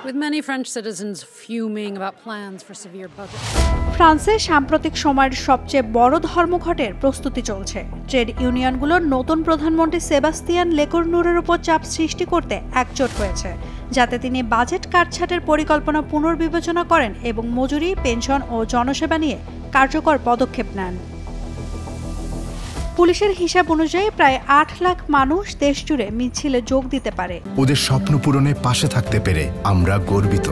with many French citizens fuming about plans for severe budget. ফ্রান্সে সাম্প্রতিক সময়ের সবচেয়ে বড় ধর্মঘটের প্রস্তুতি চলছে। ট্রেড ইউনিয়নগুলোর নতুন প্রধানমন্ত্রী সেবাস্তিয়ান লেকোর্নুরের উপর চাপ সৃষ্টি করতে একজোট হয়েছে, যাতে তিনি বাজেট কাটছাঁটের পরিকল্পনা পুনর্বিবেচনা করেন এবং মজুরি, পেনশন ও জনসেবা নিয়ে কার্যকর পদক্ষেপ নেন। পুলিশের হিসাব অনুযায়ী প্রায় ৮ লাখ মানুষ দেশজুড়ে মিছিলে যোগ দিতে পারে। ওদের স্বপ্ন পূরণে পাশে থাকতে পেরে আমরা গর্বিত।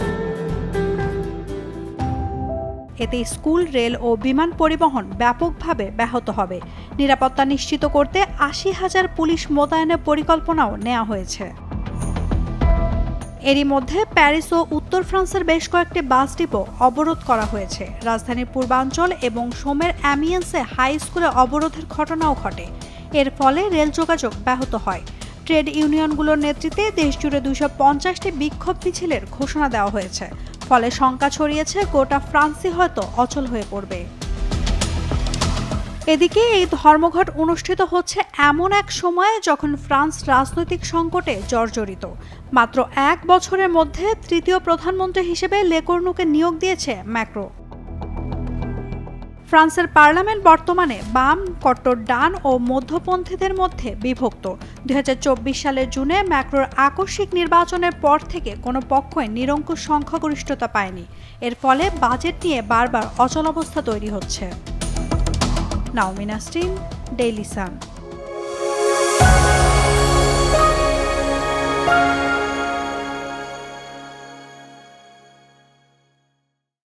এতে স্কুল, রেল ও বিমান পরিবহন ব্যাপকভাবে ব্যাহত হবে। নিরাপত্তা নিশ্চিত করতে ৮০,০০০ পুলিশ মোতায়েনের পরিকল্পনাও নেওয়া হয়েছে। এরই মধ্যে প্যারিস ও উত্তর ফ্রান্সের বেশ কয়েকটি বাস ডিপো অবরোধ করা হয়েছে। রাজধানীর পূর্বাঞ্চল এবং সোমের অ্যামিয়েন্সে হাই স্কুলে অবরোধের ঘটনাও ঘটে। এর ফলে রেল যোগাযোগ ব্যাহত হয়। ট্রেড ইউনিয়নগুলোর নেতৃত্বে দেশজুড়ে ২৫০টি বিক্ষোভ মিছিলের ঘোষণা দেওয়া হয়েছে। ফলে শঙ্কা ছড়িয়েছে গোটা ফ্রান্সই হয়তো অচল হয়ে পড়বে। এদিকে এই ধর্মঘট অনুষ্ঠিত হচ্ছে এমন এক সময়ে যখন ফ্রান্স রাজনৈতিক সংকটে জর্জরিত। মাত্র ১ বছরের মধ্যে তৃতীয় প্রধানমন্ত্রী হিসেবে লেকোর্নুকে নিয়োগ দিয়েছে ম্যাক্রো। ফ্রান্সের পার্লামেন্ট বর্তমানে বাম, কট্টর ডান ও মধ্যপন্থীদের মধ্যে বিভক্ত। ২০২৪ সালের জুনে ম্যাক্রোর আকস্মিক নির্বাচনের পর থেকে কোনো পক্ষই নিরঙ্কুশ সংখ্যাগরিষ্ঠতা পায়নি। এর ফলে বাজেট নিয়ে বারবার অচলাবস্থা তৈরি হচ্ছে। Naomi Nasrin, Daily Sun.